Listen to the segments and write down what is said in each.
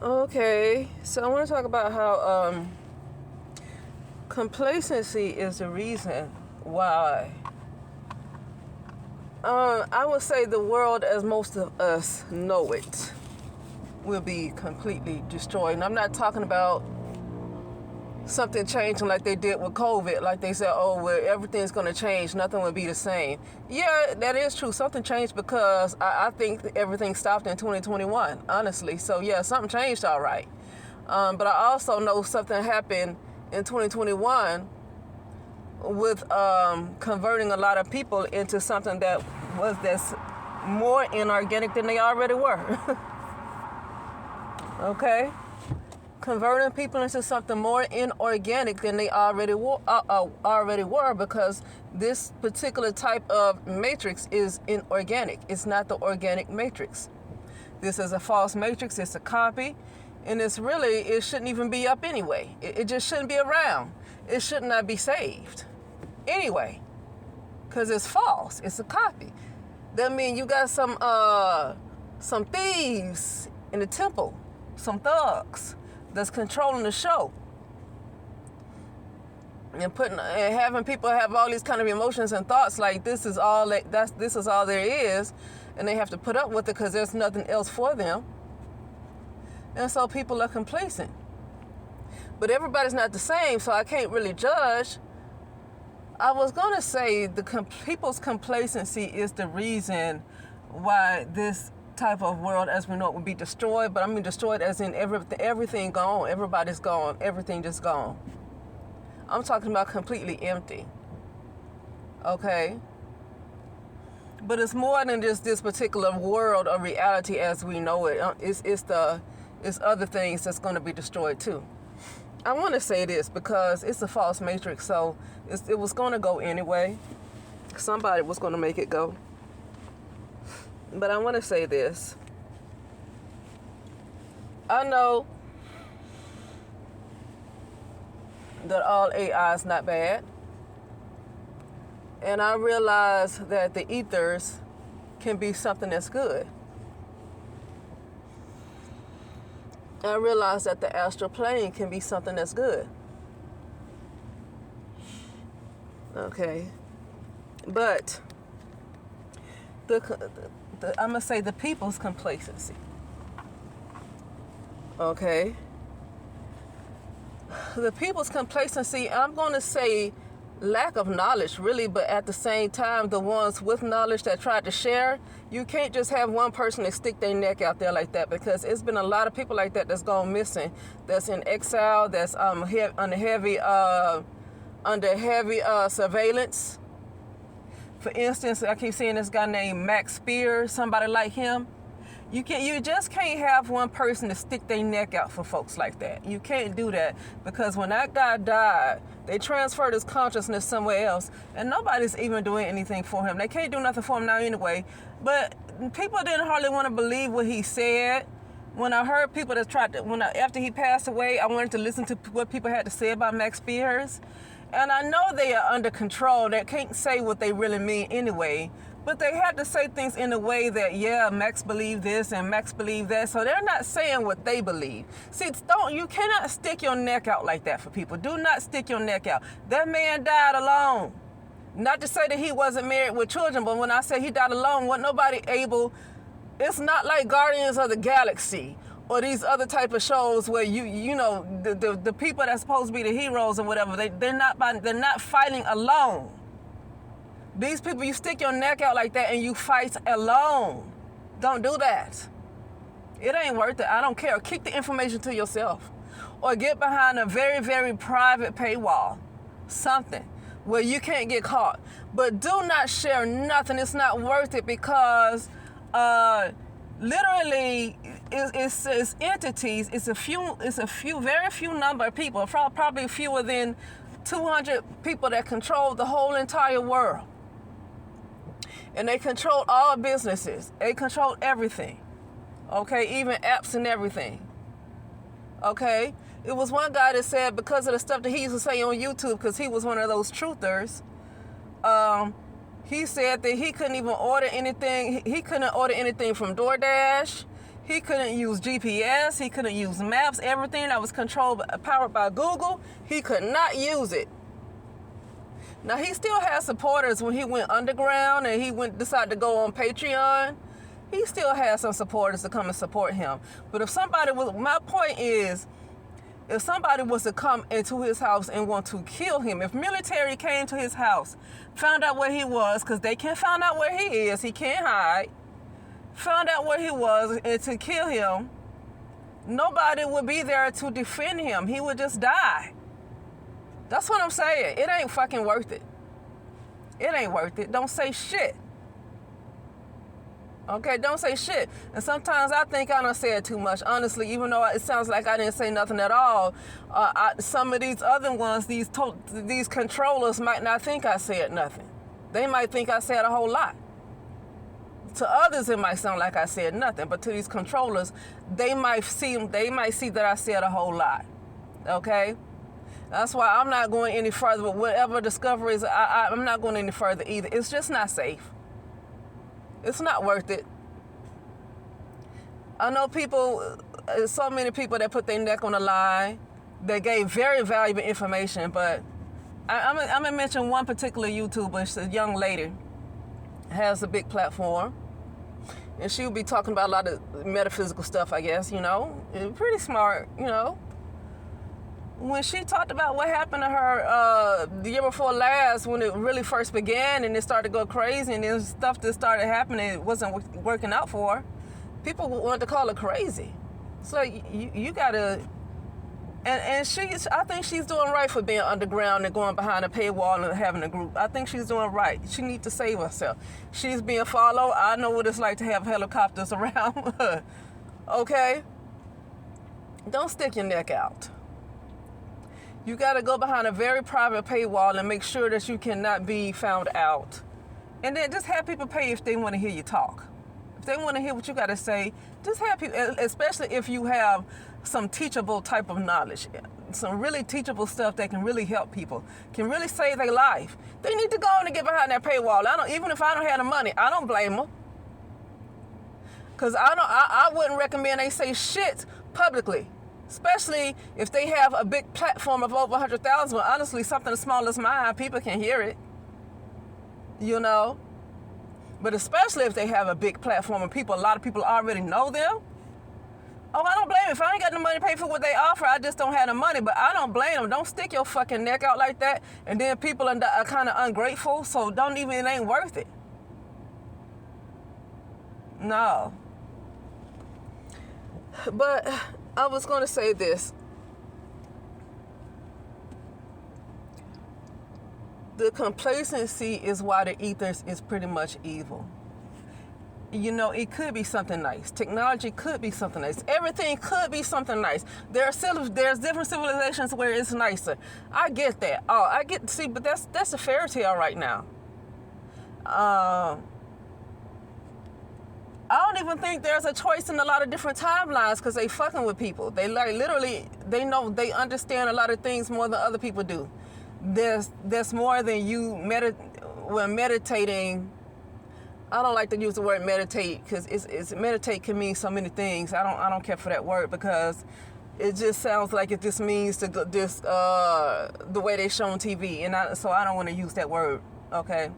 Okay, so I want to talk about how complacency is the reason why I would say the world as most of us know it will be completely destroyed. And I'm not talking about something changing like they did with COVID, like they said, oh, well, everything's going to change, nothing will be the same. Yeah, that is true. Something changed because I think everything stopped in 2021, honestly. So yeah, something changed all right. But I also know something happened in 2021 with converting a lot of people into something that's more inorganic than they already were. Okay? Converting people into something more inorganic than they already were, because this particular type of matrix is inorganic. It's not the organic matrix. This is a false matrix. It's a copy. And it shouldn't even be up anyway. It just shouldn't be around. It should not be saved anyway, because it's false. It's a copy. That means you got some thieves in the temple, some thugs that's controlling the show, and having people have all these kind of emotions and thoughts like this is all there is, and they have to put up with it because there's nothing else for them. And so people are complacent. But everybody's not the same, so I can't really judge. I was going to say people's complacency is the reason why this type of world as we know it will be destroyed. But I mean destroyed as in everything gone. Everybody's gone. Everything just gone. I'm talking about completely empty. Okay? But it's more than just this particular world or reality as we know it. It's other things that's going to be destroyed too. I want to say this because it's a false matrix, so it was going to go anyway. Somebody was going to make it go. But I want to say this. I know that all AI is not bad. And I realize that the ethers can be something that's good. I realize that the astral plane can be something that's good. Okay. But I'm going to say the people's complacency. Okay. The people's complacency, I'm going to say lack of knowledge, really, but at the same time, the ones with knowledge that tried to share, you can't just have one person that stick their neck out there like that, because it's been a lot of people like that that's gone missing, that's in exile, that's under heavy surveillance. For instance, I keep seeing this guy named Max Spears, somebody like him. You just can't have one person to stick their neck out for folks like that. You can't do that, because when that guy died, they transferred his consciousness somewhere else, and nobody's even doing anything for him. They can't do nothing for him now anyway. But people didn't hardly want to believe what he said. When I heard people that after he passed away, I wanted to listen to what people had to say about Max Spears. And I know they are under control. They can't say what they really mean anyway. But they had to say things in a way that, yeah, Max believed this and Max believed that. So they're not saying what they believe. See, you cannot stick your neck out like that for people. Do not stick your neck out. That man died alone. Not to say that he wasn't married with children, but when I say he died alone, wasn't nobody able. It's not like Guardians of the Galaxy or these other type of shows where the people that's supposed to be the heroes or whatever, they're not fighting alone. These people, you stick your neck out like that and you fight alone. Don't do that. It ain't worth it. I don't care. Keep the information to yourself. Or get behind a very, very private paywall. Something where you can't get caught. But do not share nothing. It's not worth it, because literally it's entities. It's a very few number of people, probably fewer than 200 people that control the whole entire world. And they control all businesses. They control everything. Okay, even apps and everything. Okay? It was one guy that said, because of the stuff that he used to say on YouTube, because he was one of those truthers, he said that he couldn't even order anything. He couldn't order anything from DoorDash. He couldn't use GPS. He couldn't use maps. Everything that was powered by Google, he could not use it. Now, he still had supporters when he went underground and he decided to go on Patreon. He still had some supporters to come and support him. But my point is, if somebody was to come into his house and want to kill him, if military came to his house, found out where he was, because they can't find out where he is, he can't hide, found out where he was and to kill him, nobody would be there to defend him. He would just die. That's what I'm saying. It ain't fucking worth it. It ain't worth it. Don't say shit. Okay, don't say shit. And sometimes I think I done said too much, honestly, even though it sounds like I didn't say nothing at all. Some of these other ones, these controllers might not think I said nothing. They might think I said a whole lot. To others, it might sound like I said nothing, but to these controllers, they might see that I said a whole lot. Okay? That's why I'm not going any further. But whatever discoveries, I'm not going any further either. It's just not safe. It's not worth it. I know so many people that put their neck on the line. They gave very valuable information, but I'm going to mention one particular YouTuber. She's a young lady, has a big platform. And she would be talking about a lot of metaphysical stuff, I guess, Pretty smart, When she talked about what happened to her the year before last, when it really first began and it started to go crazy and then stuff that started happening, it wasn't working out for her, people wanted to call her crazy. So you got to... And I think she's doing right for being underground and going behind a paywall and having a group. I think she's doing right. She needs to save herself. She's being followed. I know what it's like to have helicopters around her. Okay? Don't stick your neck out. You got to go behind a very private paywall and make sure that you cannot be found out. And then just have people pay if they want to hear you talk. If they want to hear what you got to say, just have people, especially if you have some teachable type of knowledge, some really teachable stuff that can really help people, can really save their life. They need to go on and get behind that paywall. Even if I don't have the money, I don't blame them. Because I wouldn't recommend they say shit publicly, especially if they have a big platform of over 100,000. Well, honestly, something as small as mine, people can hear it, But especially if they have a big platform and a lot of people already know them. Oh, I don't blame them. If I ain't got the money to pay for what they offer, I just don't have the money. But I don't blame them. Don't stick your fucking neck out like that. And then people are kind of ungrateful, so it ain't worth it. No. But I was going to say this. The complacency is why the ethers is pretty much evil. It could be something nice. Technology could be something nice. Everything could be something nice. There's different civilizations where it's nicer. I get that. But that's a fairy tale right now. I don't even think there's a choice in a lot of different timelines because they fucking with people. They literally, they understand a lot of things more than other people do. There's more than you when meditating. I don't like to use the word meditate because meditate can mean so many things. I don't care for that word because it just sounds like it just means the way they show on TV, so I don't want to use that word. Okay,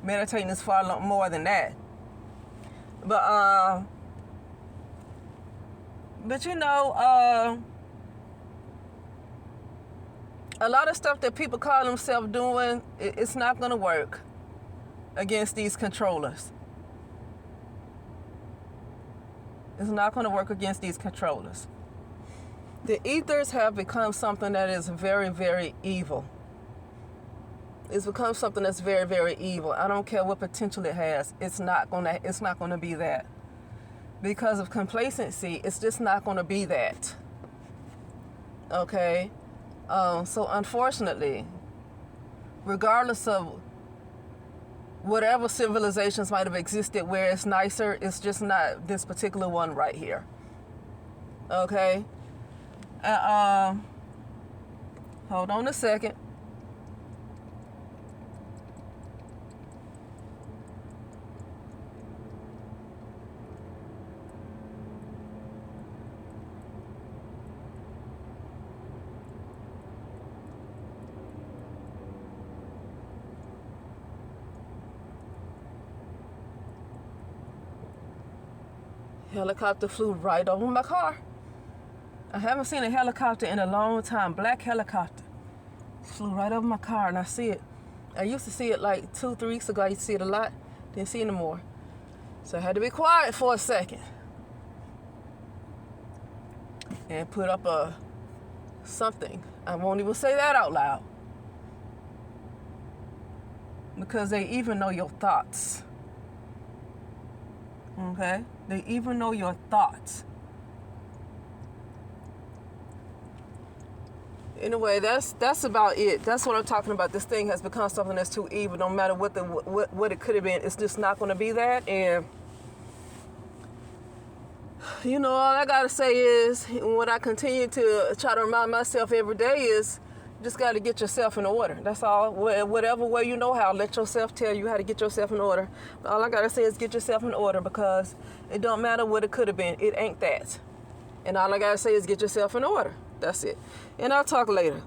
meditating is far more than that. But a lot of stuff that people call themselves doing, it's not going to work against these controllers. It's not going to work against these controllers. The ethers have become something that is very, very evil. It's become something that's very, very evil. I don't care what potential it has. It's not going to be that. Because of complacency, it's just not going to be that. Okay? So unfortunately, regardless of whatever civilizations might have existed where it's nicer, it's just not this particular one right here. Okay? Hold on a second. Helicopter flew right over my car. I haven't seen a helicopter in a long time. Black helicopter. Flew right over my car and I see it. I used to see it like 2-3 weeks ago. I used to see it a lot. Didn't see it anymore. So I had to be quiet for a second. And put up a something. I won't even say that out loud. Because they even know your thoughts. Okay? They even know your thoughts. Anyway, that's about it. That's what I'm talking about. This thing has become something that's too evil. No matter what it could have been, it's just not going to be that. And you know, all I gotta say is, what I continue to try to remind myself every day is, you just got to get yourself in order. That's all. Whatever way you know how, let yourself tell you how to get yourself in order. All I gotta say is get yourself in order, because it don't matter what it could have been. It ain't that. And all I gotta say is get yourself in order. That's it. And I'll talk later.